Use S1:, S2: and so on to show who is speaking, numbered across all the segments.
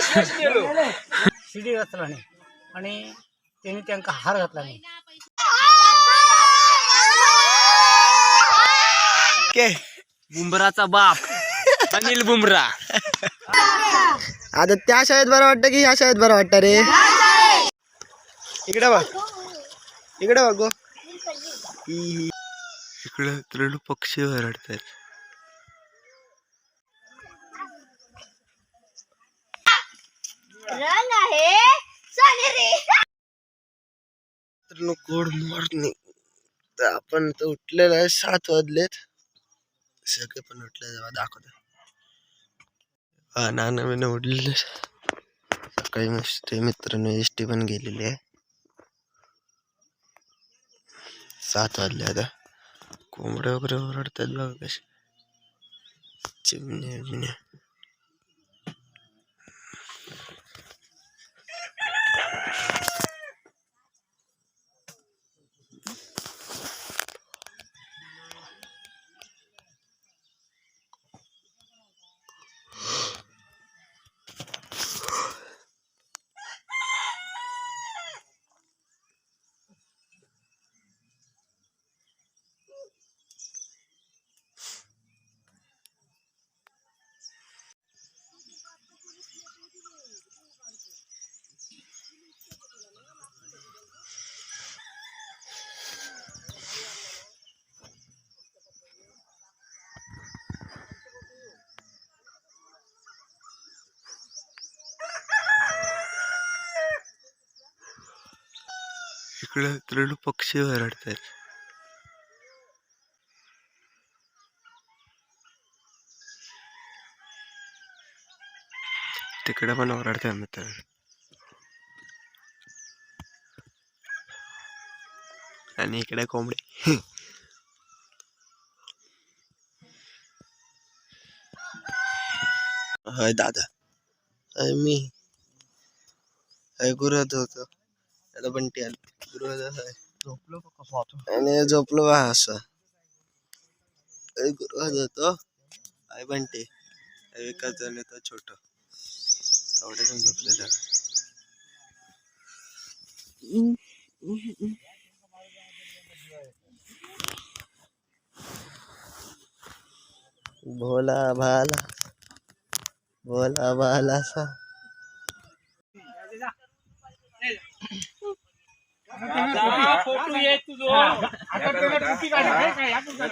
S1: शिडी घातला नाही आणि त्यांनी त्यांना हार घातला नाही.
S2: बुमराचा बाप अनिल बुमरा.
S3: आता त्या शाळेत बरं वाटतं की ह्या शाळेत बरं वाटतं रे? इकडे बघ, इकडे बघ गो.
S4: इकडे तर पक्षी ओरडतात.
S3: Good morning. तर आपण तर उठलेलं आहे 7 वाजलेत. सगळे पण उठले जेव्हा दाखवतो. नाना मी उठलेले सकाळी मस्त मित्रांनो एसटी पण गेलेली आहे. 7 वाजले आता. कोंबड्या वगैरे ओरडतात बघा कसे. चिमण्या बिमण्या.
S4: इकडे तर पक्षी ओरडतात. तिकडे पण ओरडतात मित्रांनो. आणि इकडे कोंबडी.
S3: हाय दादा, हाय मी, हाय गुरुदादा होतो. त्याला बंटी आली. गुरुदादा हाय झोपलो आणि झोपलो बा असं. गुरुदादा होतो. हाय बंटी. एकाच जण येतो छोट. एवढे जण झोपलेलं. भोला भाला भोला भाला सा.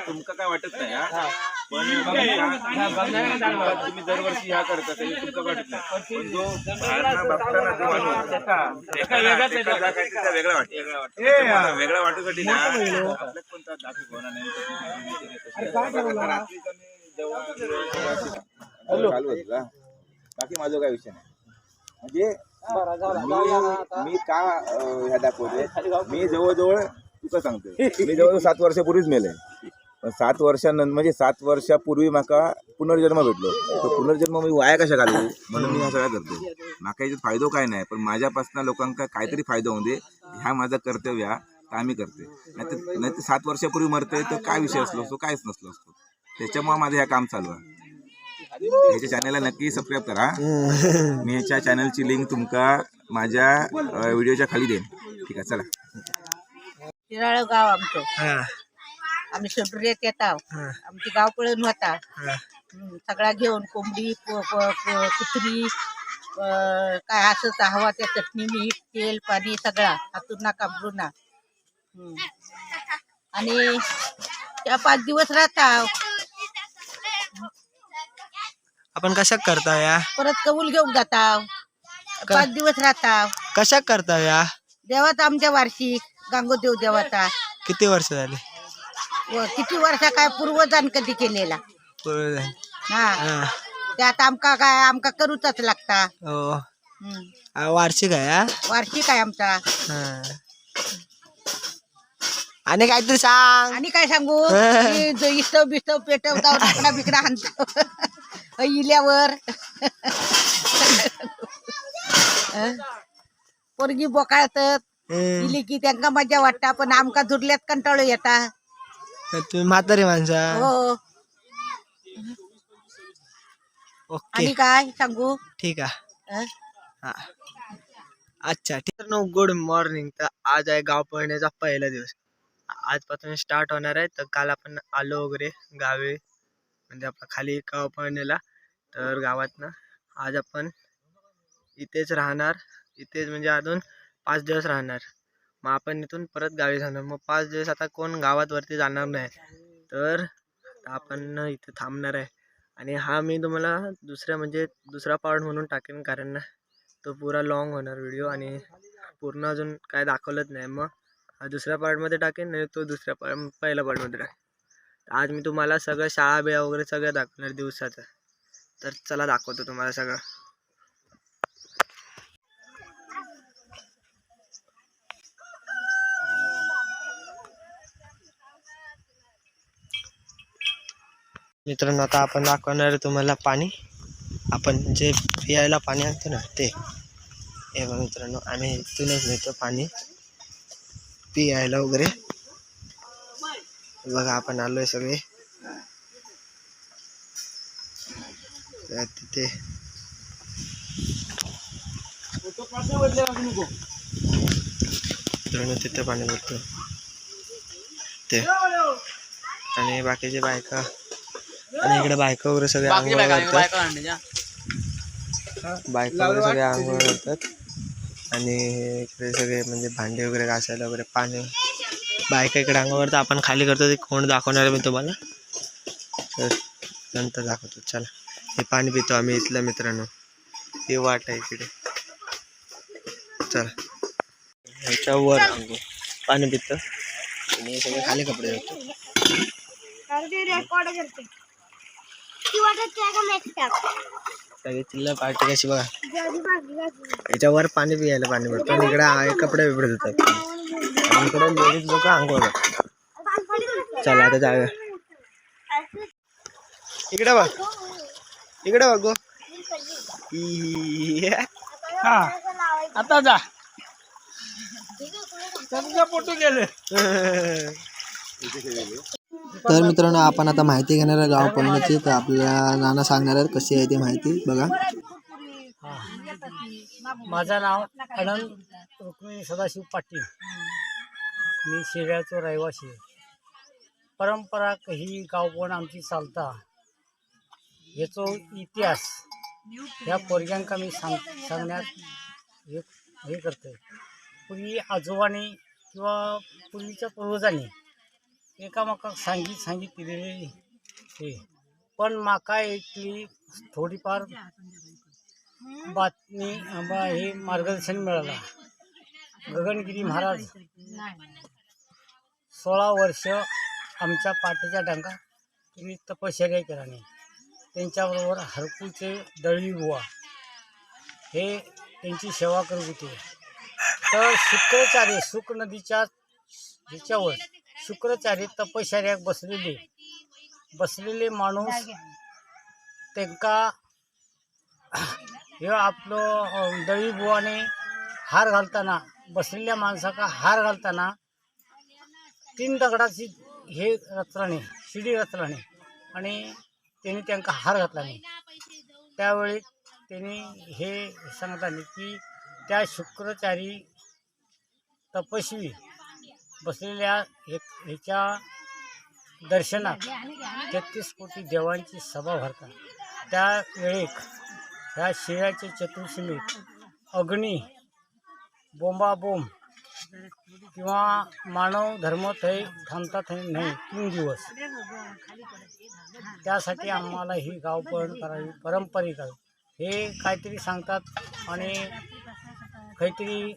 S5: तुमका काय वाटत नाही तुम्ही दरवर्षी ह्या करता तुमका वाटत नाही. वेगळा वाटत वेगळा वाटूसाठी ना आपल्यात कोणता दाखल होणार नाही. बाकी माझा काय विषय नाही. म्हणजे मी का ह्या दाखवते. मी जवळजवळ तुका सांगतोय मी जवळजवळ 7 वर्षापूर्वीच मेले. 7 वर्षानंतर म्हणजे 7 वर्षापूर्वी माका पुनर्जन्म भेटलो. तो पुनर्जन्म मी वाया कशा घालू म्हणून मी ह्या सगळ्या करतो. माका याच्यात फायदो काय नाही पण माझ्यापासून लोकांना काहीतरी फायदा होऊ दे ह्या माझं कर्तव्य तर आम्ही करते. नाही तर 7 वर्षापूर्वी मरते तर काय विषय असलो असतो काहीच नसलो असतो. त्याच्यामुळे माझं ह्या काम चालू आहे. ह्याच्या चॅनलला नक्की सबस्क्राईब करा. मी ह्याच्या चॅनलची लिंक तुमका माझ्या व्हिडिओच्या खाली देईन. ठीक आहे चला.
S6: शिराळ गाव आमचं. आम्ही शेंडुऱ्यात येतात. आमची गाव पळून होता सगळा घेऊन कोंबडी कुत्री काय असं हवा त्या चटणी मीठ तेल पाणी सगळा हातून ना काबरून ना. आणि त्या 5 दिवस राहता.
S3: आपण कशाक करता या?
S6: परत कबूल घेऊन जाता. 5 दिवस राहता.
S3: कशाक करता या?
S6: देवाचा आमच्या वार्षिक गांगोदेव देवाचा.
S3: किती वर्ष झाली?
S6: किती वर्ष काय पूर्वजान कधी केलेला. हा ते आता आमका करूच लागता.
S3: हो वार्षिक आहे.
S6: वार्षिक आहे आमचा.
S3: आणि काहीतरी सांग.
S6: आणि काय सांगू. इस्तव बिस्तव पेटवता टाकडा बिकडा हाणतो इल्यावर. पोरगी बोकाळतात इली की त्यांना मजा वाटता पण आमका धुरल्यात कंटाळू येता.
S3: तुम्ही म्हातारी माणसा.
S6: हो.
S3: ओके
S6: आणि काय सांगू.
S3: ठीक आहे. हा अच्छा ठीक आहे. No good morning. तर आज आहे गाव पळण्याचा पहिला दिवस. आजपासून स्टार्ट होणार आहे. तर काल आपण आलो वगैरे गावी, म्हणजे आपला खाली गाव पळण्याला. तर गावातनं आज आपण इथेच राहणार. इथेच म्हणजे अजून 5 दिवस राहणार. मग आपण इथून परत गावी जाणार. मग 5 दिवस आता कोण गावात वरती जाणार नाही, तर आपण इथे थांबणार आहे. आणि हा मी तुम्हाला दुसरा पार्ट म्हणून टाकेन, कारण तो पुरा लॉंग होणार व्हिडिओ आणि पूर्ण अजून काय दाखवलंच नाही. मग हा दुसऱ्या पार्टमध्ये टाकेन आणि तो पहिल्या पार्टमध्ये टाकेन. आज मी तुम्हाला सगळं शाळा बिळा वगैरे सगळं दाखवणार दिवसाचं. तर चला दाखवतो तुम्हाला सगळं. मित्रांनो आता आपण दाखवणार तुम्हाला पाणी. आपण जे पियायला पाणी आणतो ना ते. हे बघा मित्रांनो, आम्ही इथूनच नेतो पाणी पियायला वगैरे. बघा आपण आलोय सगळे तिथे. मित्रांनो तिथे पाणी भरतो ते. आणि बाकीचे बायका आणि इकडे बायका वगैरे सगळे आंघोळ करतात. बायका वगैरे सगळे आंघोळ करतात. आणि इकडे सगळे म्हणजे भांडे वगैरे घासायला वगैरे पाणी. बायका इकडे आंघोळ करतात. आपण खाली करतो ते कोण दाखवणार मी तुम्हाला, तर नंतर दाखवतो. चला हे पाणी पितो आम्ही इथलं मित्रांनो. हे वाट आहे इकडे. चला ह्याच्यावर आंघोळ पाणी पितो आणि सगळे खाली कपडे धुतो. सगळी चिल्लर पार्टी कशी बघा. याच्यावर पाणी पियायला पाणी भरतो आणि इकडे कपडे बिपडे धुतात. आणि इकडे लेडीज लोक आंघोळ करतात. चला आता जाऊया. इकडे बघ, इकडे बघ गो.
S1: हा आता जा फोटो गेले.
S3: तर मित्रांनो आपण आता माहिती घेणार आहे गाव पळण्याची. तर आपल्याला नाना सांगणार आहेत कशी आहे ती माहिती बघा.
S1: माझं नाव अनंत रुक्मिणी सदाशिव पाटील. मी शिर्याचा रहिवासी आहे. परंपरा ही गावपण आमची चालता ह्याचो इतिहास ह्या पोरग्यांका मी सांगण्यात हे करतोय. पूर्वी आजोबांनी किंवा पूर्वीच्या पूर्वजांनी एकामेकाक सांगित दिलेली हे. पण माका इथली थोडीफार बातमी हे मार्गदर्शन मिळालं. गगनगिरी महाराज 16 वर्ष आमच्या पाठीच्या डांगा त्यांनी तपश्चर्या केला नाही. त्यांच्याबरोबर हरपूचे दळवी बुवा हे त्यांची सेवा करत होते. तर शुक्राचार्य शुक नदीच्या ह्याच्यावर शुक्राचार्य तपश्चर्याक बसलेले माणूस त्यांका हे आपलं दळवी बुवाने हार घालताना बसलेल्या माणसाका हार घालताना 3 दगडाची हे रचराणे शिडी रचराणे आणि त्यांनी त्यांना हार घातला नाही. त्यावेळी त्यांनी हे सांगताना की त्या शुक्राचारी तपस्वी बसलेल्या ह्याच्या दर्शनात 33 कोटी देवांची सभा भरतात. त्यावेळेक ह्या शिळ्याच्या चतुर्सीमेत अग्नी बोंबाबोंब किंवा मानव धर्म थंय थांबतात नाही 3 दिवस. त्यासाठी आम्हाला ही गावपळण करावी पारंपरिक आहे. हे काहीतरी सांगतात आणि काहीतरी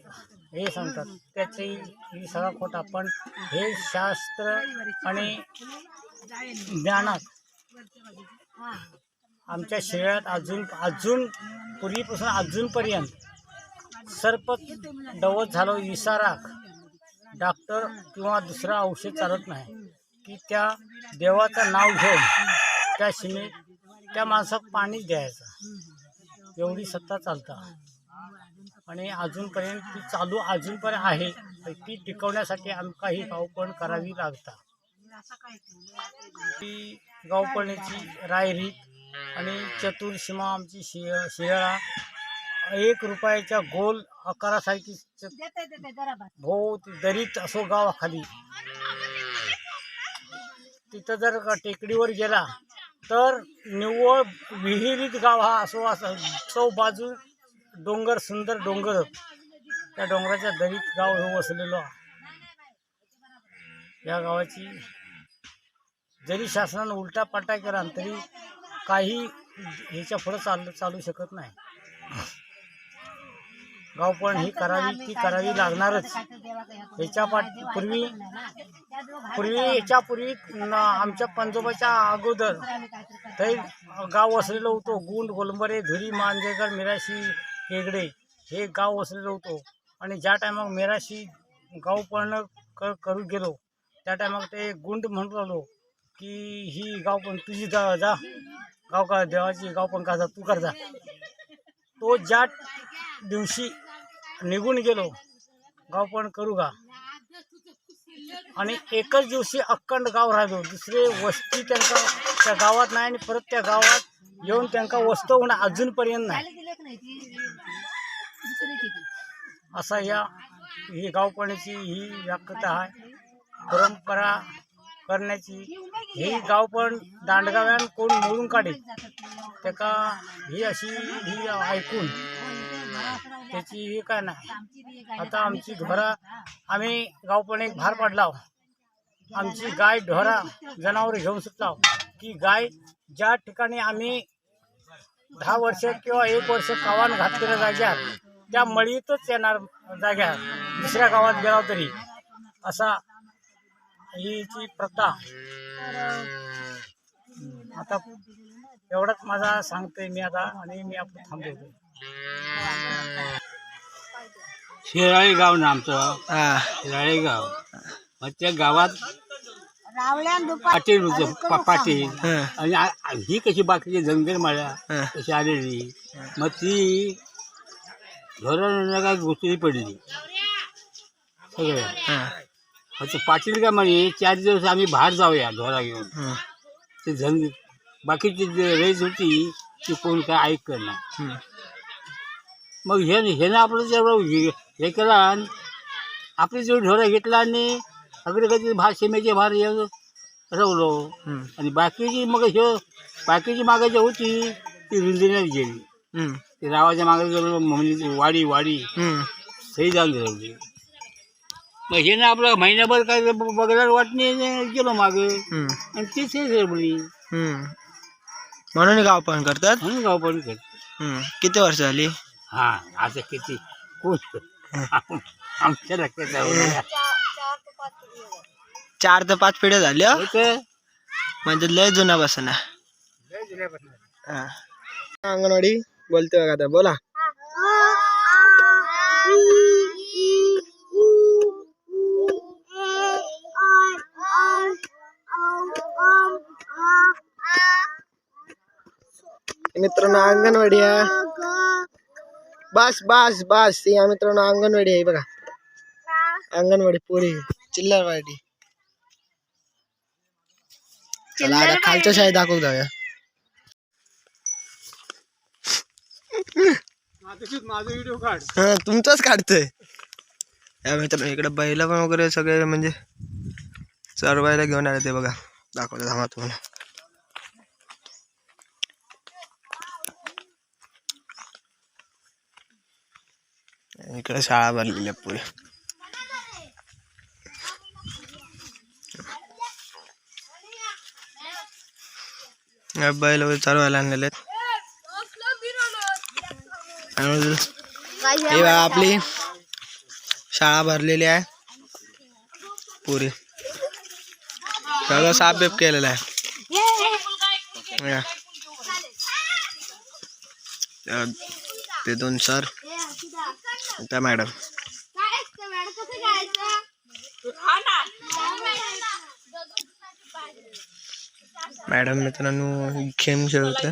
S1: हे सांगतात त्याची ही सगळा खोटा. पण हे शास्त्र आणि ज्ञानात आमच्या शरीरात अजून पूर्वीपासून अजूनपर्यंत सर्प डवत झालो इशाराक डॉक्टर किंवा दुसरा औषध चालत नाही की त्या देवाचं नाव घेऊन त्या सीमेत त्या माणसाक पाणी द्यायचं. एवढी सत्ता चालतं आणि अजूनपर्यंत ती चालू अजूनपर्यंत आहे. ती टिकवण्यासाठी आमका ही गावपळण करावी लागतात. ती गावपळणीची रायरीत आणि चतुर्सीमा आमची शिराळा ₹1 गोल आकारासारखी भोवती दरीत असो गावाखाली. तिथं जर का टेकडीवर गेला तर निव्वळ विहिरीत गाव हा असो. असं चौ बाजू डोंगर, सुंदर डोंगर. त्या डोंगराच्या दरीत गाव हे वसलेलं आहे. या गावाची जरी शासनानं उलटा पालटा केला तरी काही ह्याच्या पुढं चालू शकत नाही. गावपण ही करावी लागणारच. पूर्वी आमच्या पंजोबाच्या अगोदर ते गाव वसलेलं होतं. गुंड, गोलंबरे, धुरी, मांजेकर, मिराशी, केगडे हे गाव वसलेलं होतं. आणि ज्या टायमाला मिराशी गाव पण करू गेलो त्या टायमाला ते गुंड म्हणत आलो की ही गाव पण तुझी जा गाव का देवाची गाव पण का जा तू कर जा. तो ज्या दिवशी निघून गेलो गाव पण करू का आणि एकच दिवशी अखंड गाव राहिलो. दुसरे वस्ती त्यांना त्या गावात नाही आणि परत त्या गावात येऊन त्यांना वस्त होणं अजूनपर्यंत नाही. असा ही गावपणाची ही व्याख्या आहे. परंपरा करण्याची ही गावपण दांडगाव्यान कोण मोडून काढे त्याका ही अशी ही ऐकून त्याची ही काय नाही. आता आमची ढोरा आम्ही गावपण एक भार पाडला. आमची गाय ढोरा जनावर घेऊन सुटला की गाय ज्या ठिकाणी आम्ही 10 वर्ष किंवा 1 वर्ष कावान घातलेल्या जाग्यात त्या मळीतच येणार जाग्यात दुसऱ्या गावात गेला तरी असा हीची प्रथा. आता एवढाच माझा सांगतोय मी आता आणि मी आपलं थांबवतो.
S2: शिराळी गाव ना आमचं. शिराळी गाव. मग त्या गावात पाटील होतं. पाटील आणि ही कशी बाकीची जंगल माळ्या कशी आलेली. मग ती धोरण काय घुसरी पडली सगळं. अच्छा पाटील का म्हणे 4 दिवस आम्ही बाहेर जाऊया ढोरा घेऊन. ते झंग बाकीची रेस होती ती कोण काय ऐक करणार. मग हे ना आपलं जेवढं हे केला आपली जो ढोरा घेतला आणि सगळे कधी सीमेचे भार रवलो. आणि बाकीची बाकीची मागायची होती ती रुंदीण्यात गेली. ती रावाच्या मागे म्हणजे वाडी सही जाऊन रवली. मग हे ना आपलं महिनाभर काय बघायला वाटणे गेलो मागे आणि तीच हे रवली.
S3: म्हणून गाव पण करतात.
S2: म्हणून गाव पण करतात.
S3: किती वर्ष झाली.
S2: हा आता किती आमच्या लक्षात
S3: 4 ते 5 पिढ्या झाल्या म्हणजे लय जुन्यापासून. अंगणवाडी बोलते बघा आता. बोला. मित्रांनो अंगणवाडी आहे. बस या मित्रांनो अंगणवाडी आहे बघा. अंगणवाडी पोरी चिल्लरवाडी. चला आता खालच्या शाळेत दाखवू जाऊया. तुमचाच काढतोय. या मित्रांनो इकडे बैला पण वगैरे सगळे म्हणजे चरवायला घेऊन आले ते बघा. दाखवतो थांबा तुम्हाला. इकडे शाळा भरलेल्या पुढे. बैल वगैरे चालवायला आणलेले आहेत. हे बघा आपली शाळा भरलेली आहे पुरी. सगळं साफ बीप केलेलं आहे. ते 2 सर त्या मॅडम. मॅडम मित्रांनो गेम खेळते.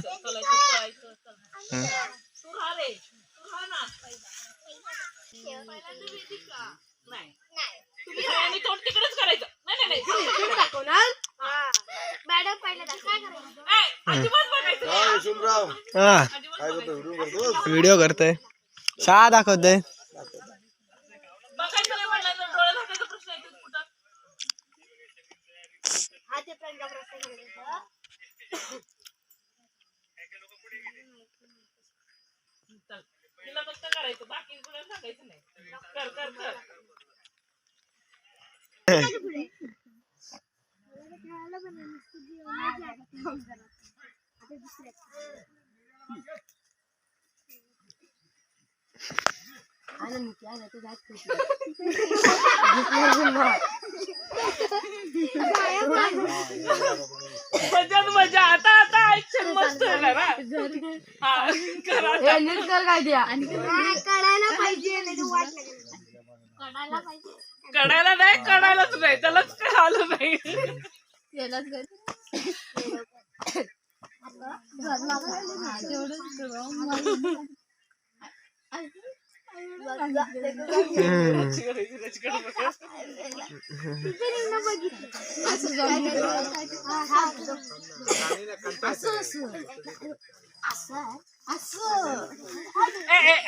S3: व्हिडिओ करतोय. शाळा दाखवतोय.
S7: मजा आता आता ऍक्शन मस्त आहे ना. हा, करा. कडायला नाही, कडायलाच नाही, त्यालाच काय आलं नाही.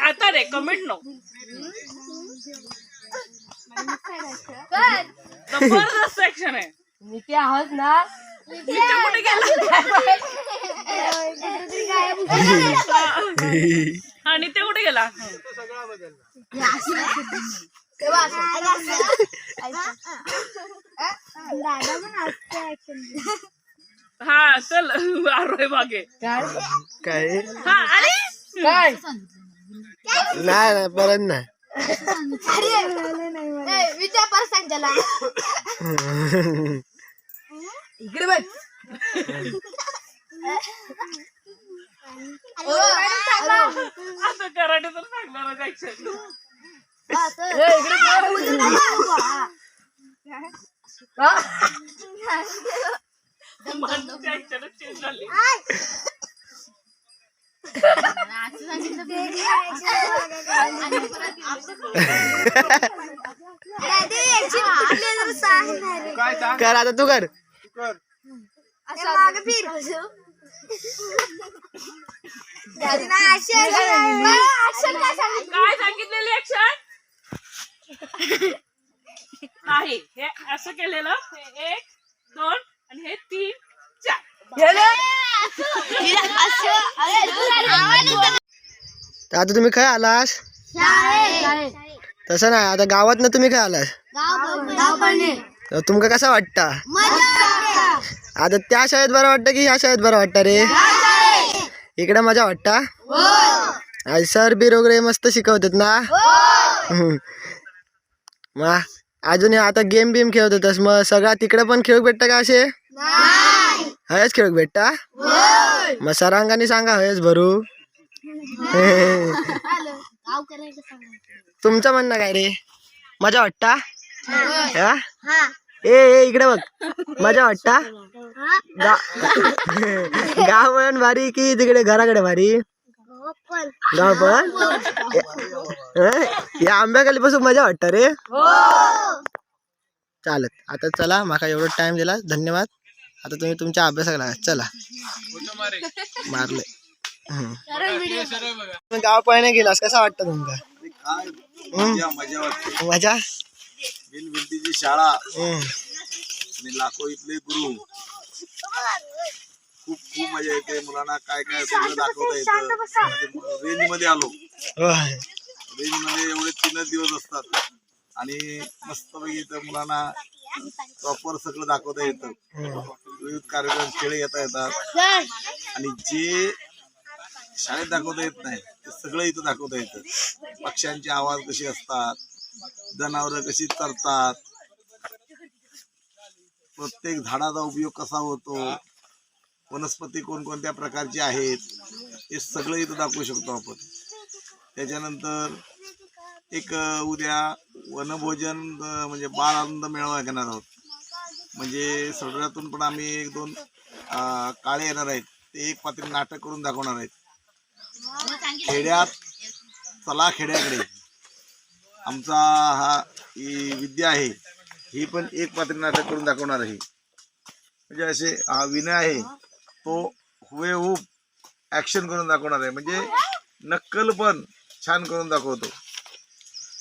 S7: आता रे कमेंट नो. जबरदस्त ऍक्शन आहे. नित्या कुठे गेला? हा, नित्या कुठे गेला? हा चल आरोय मागे.
S3: काय
S7: हा अरे
S3: काय नाही परत नाही.
S6: इकडे बघ.
S7: असं कराटे तर सांगणार ऍक्शन. ऍक्शन चेंज झाली.
S3: कर आता तू कर.
S7: काय सांगितलेली ऍक्शन नाही. हे असं केलेलं. हे 1 2 आणि हे 3 4.
S3: आता तुम्ही काय आलास? तसं नाही, आता गावात ना तुम्ही काय आलास? तर तुमका कसा वाटता? आता त्या शाळेत बरं वाटतं की ह्या शाळेत बरं वाटतं रे? इकडे मजा वाटता? आज सर बीर वगैरे मस्त शिकवतात ना? मग अजून आता गेम बिम खेळत होतास, मग सगळा तिकडे पण खेळ भेटता का असे? हयच खेळ भेटता? मग सरांगाने सांगा हयच भरू. तुमचं म्हणणं काय रे? मजा वाटता? हा? ए इकडे बघ, मजा वाटता? गाव पण भारी की तिकडे घराकडे भारी? गाव पण या आंब्याखाली बसून मजा वाटतं रे. चालत आता चला, माका एवढा टाइम दिला, धन्यवाद. आता तुम्ही तुमच्या अभ्यासाला लागा. चला मारले. गाव पळणे गेलास, कसा वाटतं तुमका? मजा.
S5: बिनभिंतीची शाळा आणि लाखो इथले गुरु, खूप खूप मजा येते. मुलांना काय काय सगळं दाखवता येतं. रेंज मध्ये आलो, रेंज मध्ये एवढे 3 दिवस असतात आणि मस्तपैकी इथं मुलांना प्रॉपर सगळं दाखवता येतं. विविध कार्यक्रम खेळ घेता येतात आणि जे शाळेत दाखवता येत नाही ते सगळं इथं दाखवता येतं. पक्ष्यांचे आवाज कसे असतात, जनावरं कशी चरतात, प्रत्येक झाडाचा उपयोग कसा होतो, वनस्पती कोणकोणत्या प्रकारची आहेत, हे सगळं इथं दाखवू शकतो आपण. त्याच्यानंतर एक उद्या वनभोजन म्हणजे बाळ आनंद मेळावा घेणार आहोत. म्हणजे सडोऱ्यातून पण आम्ही 1-2 काळे येणार आहेत. ते एक पात्री नाटक करून दाखवणार आहेत. खेड्यात चला खेड्याकडे आमचा हा ही विद्या आहे, ही पण एक पात्री नाटक करून दाखवणार आहे. म्हणजे असे हा विनय आहे तो हुबेहूब ॲक्शन करून दाखवणार आहे. म्हणजे नक्कल पण छान करून दाखवतो.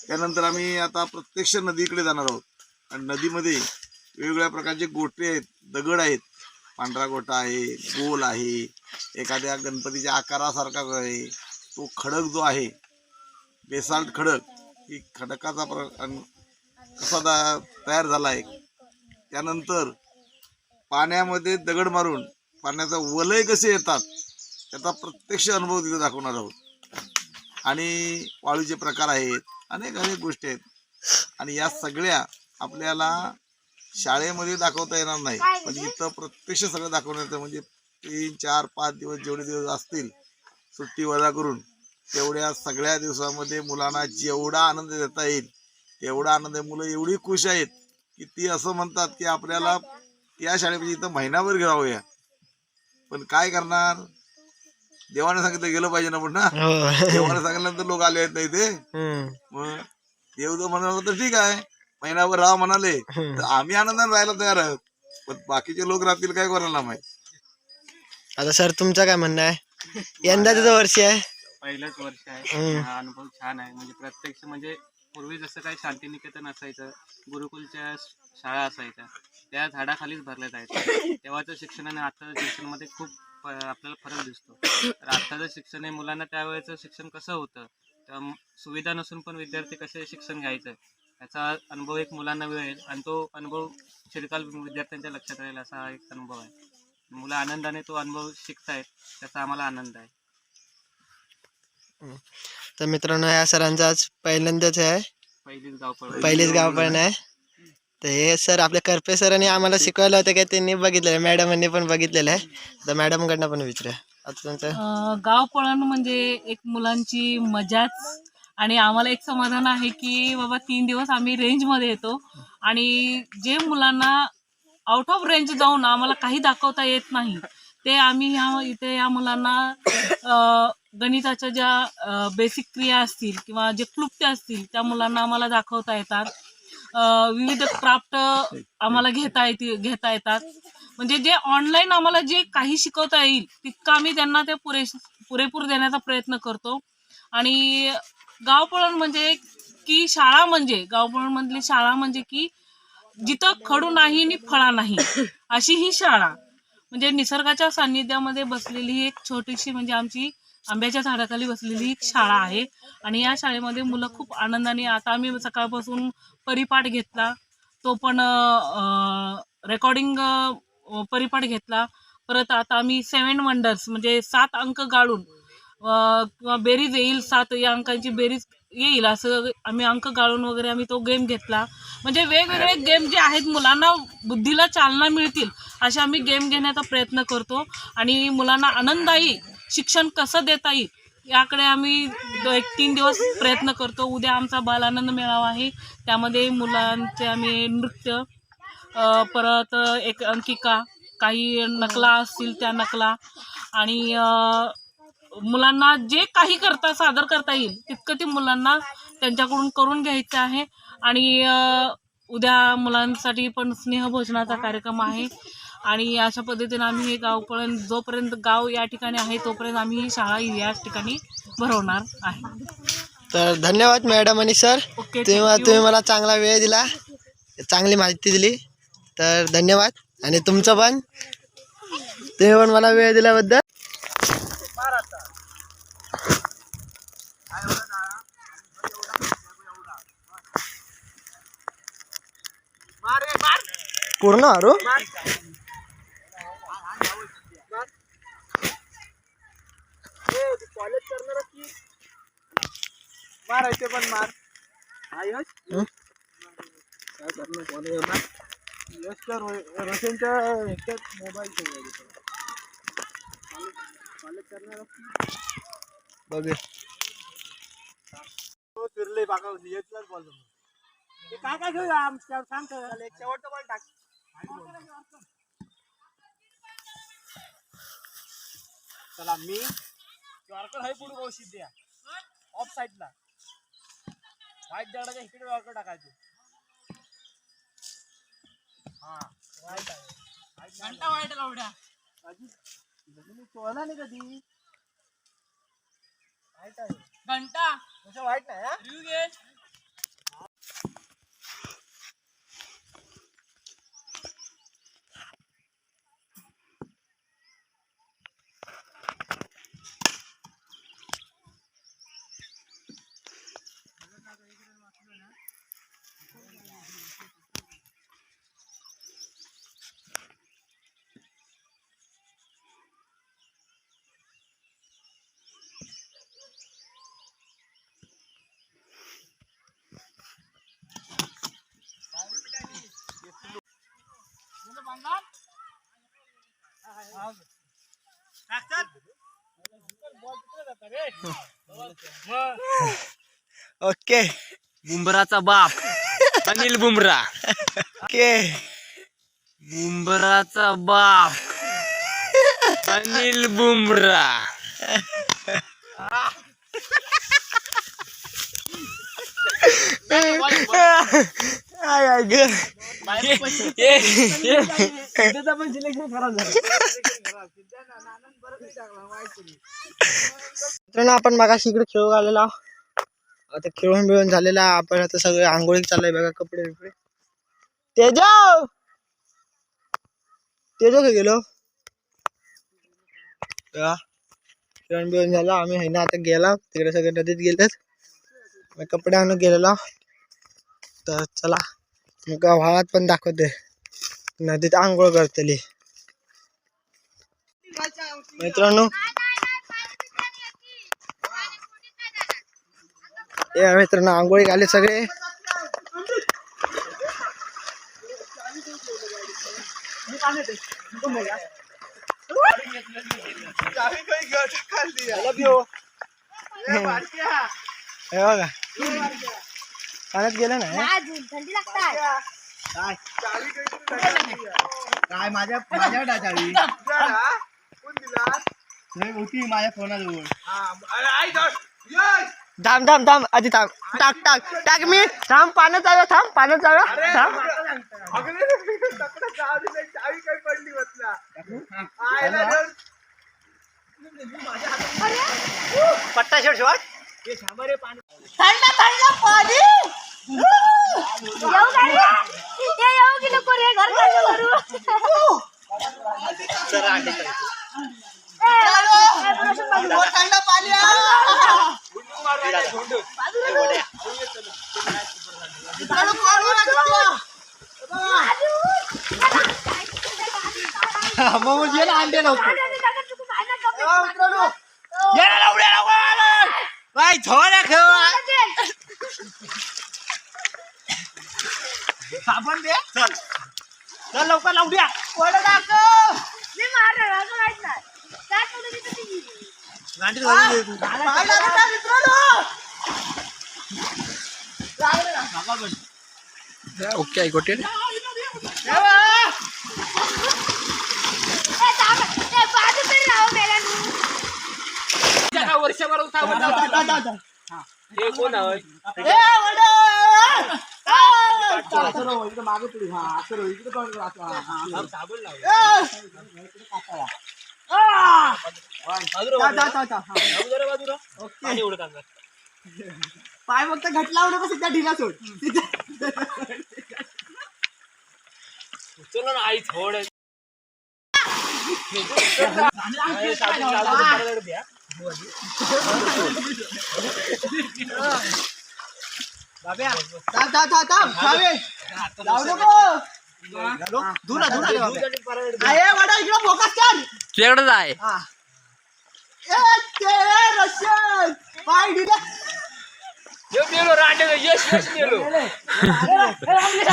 S5: त्यानंतर आम्ही आता प्रत्यक्ष नदीकडे जाणार आहोत आणि नदीमध्ये वेगवेगळ्या प्रकारचे गोटे आहेत, दगड आहेत. पांढरा गोटा आहे, गोल आहे, एखाद्या गणपतीच्या आकारासारखा आहे. तो खडक जो आहे बेसाल्ट खडक, ही खडकाचा कसा तयार झाला आहे. त्यानंतर पाण्यामध्ये दगड मारून पाण्याचं वलय कसे येतात त्याचा प्रत्यक्ष अनुभव तिथे दाखवणार आहोत. आणि वाळूचे प्रकार आहेत, अनेक गोष्टी आहेत. आणि या सगळ्या आपल्याला शाळेमध्ये दाखवता येणार नाही, पण इथं प्रत्यक्ष सगळं दाखवण्यात येतं. म्हणजे 3, 4, 5 दिवस जेवढे दिवस असतील सुट्टी वजा करून, तेवढ्या सगळ्या दिवसामध्ये मुलांना जेवढा आनंद देता येईल तेवढा आनंद आहे. मुलं एवढी खुश आहेत की ती असं म्हणतात की आपल्याला त्या शाळेमध्ये इथं महिनाभर घ्यावूया. पण काय करणार, देवाने सांगितलं गेलं पाहिजे ना. पण ना देवाने सांगितल्यानंतर लोक आले आहेत नाही ते. मग देव जर म्हणाला तर ठीक आहे, महिनाभर राहा म्हणाले तर आम्ही आनंदाने राहायला तयार आहोत. पण बाकीचे लोक राहतील काय कोणाला माहित.
S3: आता सर तुमचं काय म्हणणं आहे? यंदाचं वर्ष आहे,
S8: पहिलंच वर्ष आहे. हा अनुभव छान आहे. म्हणजे प्रत्यक्ष म्हणजे पूर्वी जसं काही शांतिनिकेतन असायचं, गुरुकुलच्या शाळा असायच्या, त्या झाडाखालीच भरल्या जायच्या. तेव्हाचं शिक्षण आणि आत्ताच्या शिक्षणामध्ये खूप आपल्याला फरक दिसतो. तर आत्ताचं शिक्षण हे मुलांना त्यावेळेचं शिक्षण कसं होतं, त्या सुविधा नसून पण विद्यार्थी कसे शिक्षण घ्यायचं याचा अनुभव एक मुलांना मिळेल आणि तो अनुभव चिरकाल विद्यार्थ्यांच्या लक्षात राहील असा हा एक अनुभव आहे. मुलं आनंदाने तो अनुभव शिकतायत, त्याचा आम्हाला आनंद आहे.
S3: तर मित्रांनो ह्या सरांचा आज पहिल्यांदाच आहे, पहिलीच गाव पण आहे. तर हे सर आपल्या करपे सरांनी आम्हाला शिकवायला होतं, काय त्यांनी बघितलेलं, मॅडमांनी पण बघितलेलं आहे. तर मॅडमकडनं पण विचारूया आता तुमचं.
S7: गाव पळण म्हणजे एक मुलांची मजाच. आणि आम्हाला एक समाधान आहे की बाबा 3 दिवस आम्ही रेंजमध्ये येतो आणि जे मुलांना आउट ऑफ रेंज जाऊन आम्हाला काही दाखवता येत नाही ते आम्ही इथे या मुलांना गणिताच्या ज्या बेसिक क्रिया असतील किंवा जे क्लुप्त्या असतील त्या मुलांना आम्हाला दाखवता येतात. विविध क्राफ्ट आम्हाला घेता येतात. म्हणजे जे ऑनलाईन आम्हाला जे काही शिकवता येईल तितकं आम्ही त्यांना ते पुरेपूर देण्याचा प्रयत्न करतो. आणि गावपळण म्हणजे की शाळा म्हणजे गावपळणमधली शाळा म्हणजे की जिथं खडू नाही आणि फळा नाही अशी ही शाळा. म्हणजे निसर्गाच्या सान्निध्यामध्ये बसलेली एक छोटीशी म्हणजे आमची आंब्याच्या झाडाखाली बसलेली एक शाळा आहे. आणि या शाळेमध्ये मुलं खूप आनंदाने, आता आम्ही सकाळपासून परिपाठ घेतला, तो पण रेकॉर्डिंग परिपाठ घेतला. परत आता आम्ही 7 वंडर्स म्हणजे 7 अंक गाळून किंवा बेरीज येईल 7 या अंकांची बेरीज येईल असं आम्ही अंक गाळून वगैरे आम्ही तो गेम घेतला. म्हणजे वेगवेगळे गेम जे आहेत मुलांना बुद्धीला चालना मिळतील असे आम्ही गेम घेण्याचा प्रयत्न करतो. आणि मुलांना आनंददायी शिक्षण कसं देता येईल याकडे आम्ही 1-3 दिवस प्रयत्न करतो. उद्या आमचा बालानंद मेळावा आहे, त्यामध्ये मुलांचे आम्ही नृत्य, परत एक अंकिका, काही नकला असतील त्या नकला आणि मुलांना जे काही सादर करता येईल तितकं ते मुलांना त्यांच्याकडून करून घ्यायचं आहे. आणि उद्या मुलांसाठी पण स्नेहभोजनाचा कार्यक्रम आहे. आणि अशा पद्धतीने आम्ही हे गावपळण जोपर्यंत गाव या ठिकाणी आहे तोपर्यंत आम्ही ही शाळा याच ठिकाणी भरवणार आहे.
S3: तर धन्यवाद मॅडम आणि सर,
S7: ओके,
S3: तुम्ही मला चांगला वेळ दिला, चांगली माहिती दिली, तर धन्यवाद. आणि तुमचं पण, तुम्ही पण मला वेळ दिल्याबद्दल. पूर्ण आरो कॉलेज करणार की मारायचे पण मार आयश काय करणार कॉलेज रसेंच्या ह्याच्यात मोबाईल कॉलेज करणार बघ फिरले बागा येतलाच बोलतो. काय काय घेऊया आमच्या सांग शेवटचं बॉल टाक. चला मी यॉर्कर आहे पुढे औषध द्या ऑफ साईडला वाईट दगडाच्या इकडे यॉर्कर टाकायचे. हा वाईट आहे घंटा वाईट लावड्या अजून सोळा नाही कधी
S7: घंटा
S3: वाईट नाही हा?
S7: रिव्ह्यू घे.
S3: ओके
S8: बुमराचा बाप अनिल बुमरा.
S3: ओके
S8: बुमराचा बाप अनिल बुमरा.
S3: आय आय ग मित्रांनो आपण मागाशी इकडे खेळू आलेला आता खेळून बिळून झालेला आपण आता सगळे आंघोळी चाललंय बघा कपडे बिपडे तेजव तेजव काय गेलो खेळून बिळून झालं आम्ही आहे ना आता गेला तिकडे सगळे नदीत गेलेत मी कपडे आणून गेलेला तर चला गावात पण दाखवते नदीत आंघोळ करतली मित्रांनो या मित्रांनो आंघोळी घाले सगळे बघा पाण्यात गेलं नाही काय माझ्या चावी होती माझ्या फोनाजवळ थांब थांब थांब आधी थांब टाक टाक टाक मी थांब पाण्यात जाऊया थांब पाण्यात जाऊया थांब पट्टा शेड शॉट
S6: थंड थंड पाणी येऊ की नको रे घर करू थंड पाणी अंडे
S3: भाई थोड्या खेळ साबण दे चल चल लवकर लावू द्या
S6: मी मारणार माहित नाही काय करू तिथे
S3: ओके आई गोटे
S8: वर्षभर
S3: मागे पुढे पाय फक्त घट लावलं का सिद्धा ढिला सोड
S8: चलो ना आई थोडं तुझ्याकडे जाय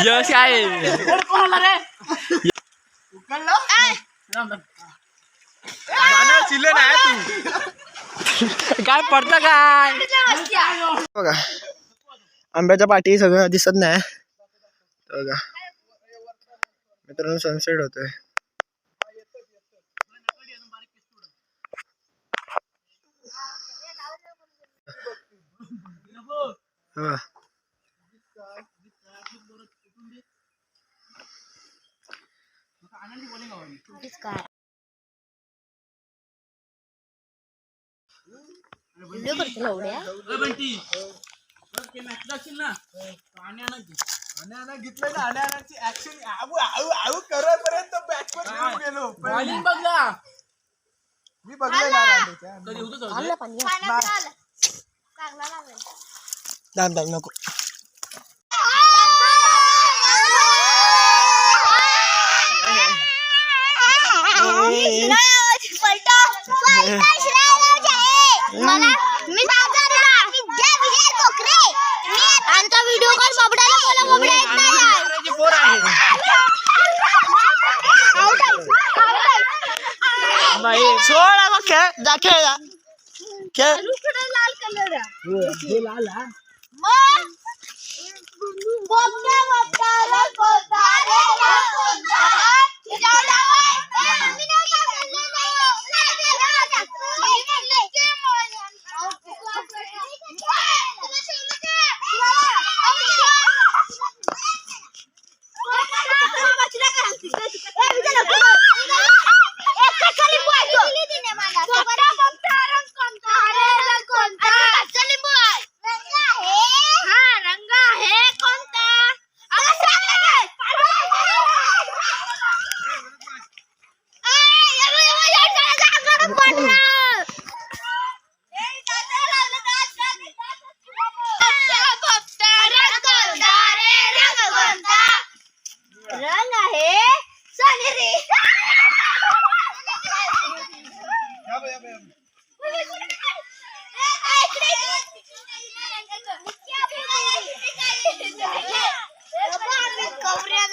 S8: यश आहे काय पडतं काय
S3: बघा आंब्याच्या पाठी सगळं दिसत नाही बघा मित्रांनो सनसेट होतोय
S9: व्हिडिओ करतो लवड्या
S3: नको
S9: आमचा व्हिडिओ कॉल बबडाला बोला
S3: सोडा मग खेळ जा खेळ जा खेळ
S9: लाल कलर रंग आहे सोनेरी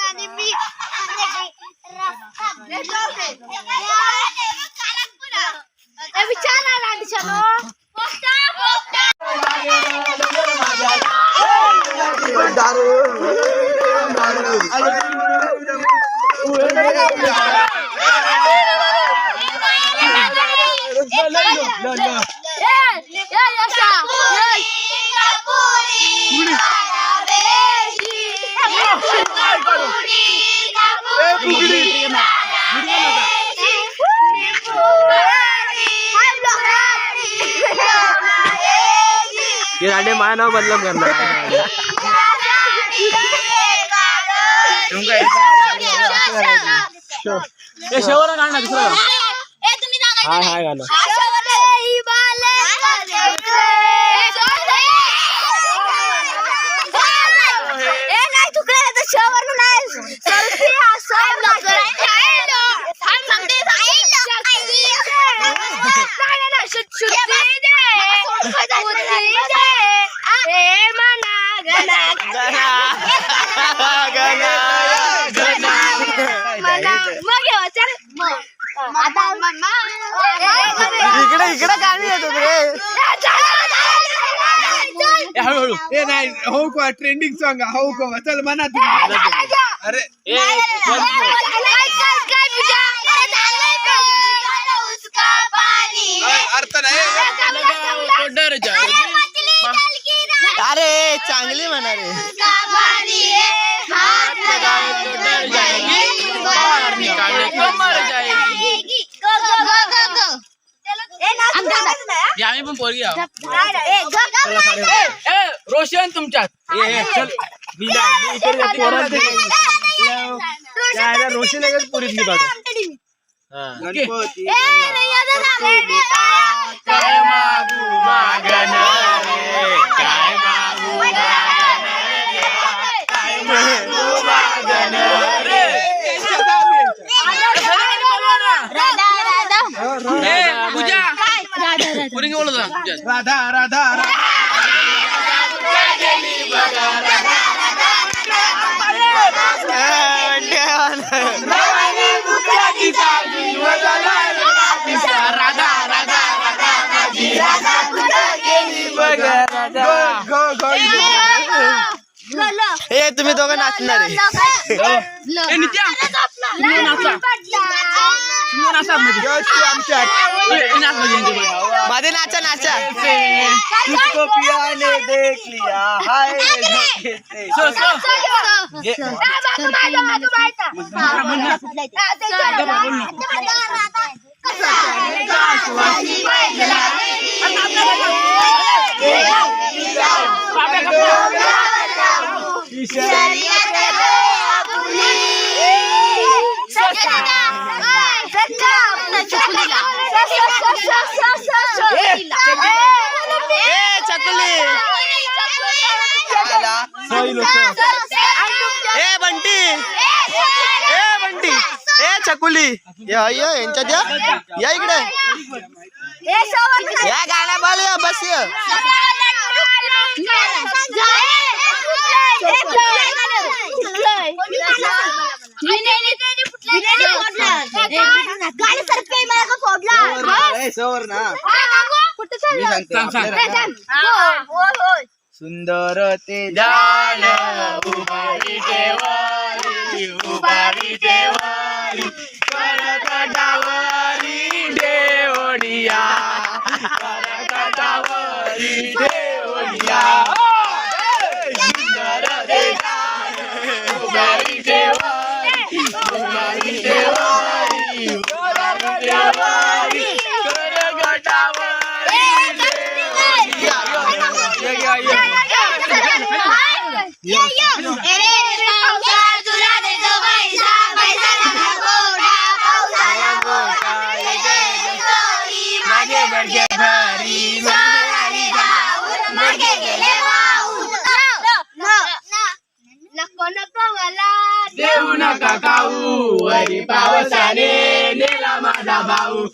S9: आणि मी
S3: ये राडे माझं नाव बदलाम करणार शेवर गाणं दुसरं हाय हाय गाणं इकडे इकडे गाणी येतो रे हळूहळू ए नाही हो का ट्रेंडिंग सॉंग हो का चल म्हणा अरे अर्थ नाही अरे चांगली म्हणा रे आम्ही पण पोरगी रोशन तुमच्यात रोशन पुरीतली पाठव काय मागू मागण काय मागू मागण रे पूजा पुरी बोलत राधा राधा हे तुम्ही दोघं नाचणार माझे नाचा नाचा तुझको पिया ने देख लिया हाय ए बंटी ए चकुली यांच्यात या इकडे या गाण्या बोल बस सुंदर ते झालं उभारी देवारी करकटावरी देवडिया सुंदर ते झालं उभारी देवारी करकटावरी
S9: देऊ नका खाऊ वरी पावसाने नेला माझा भाऊ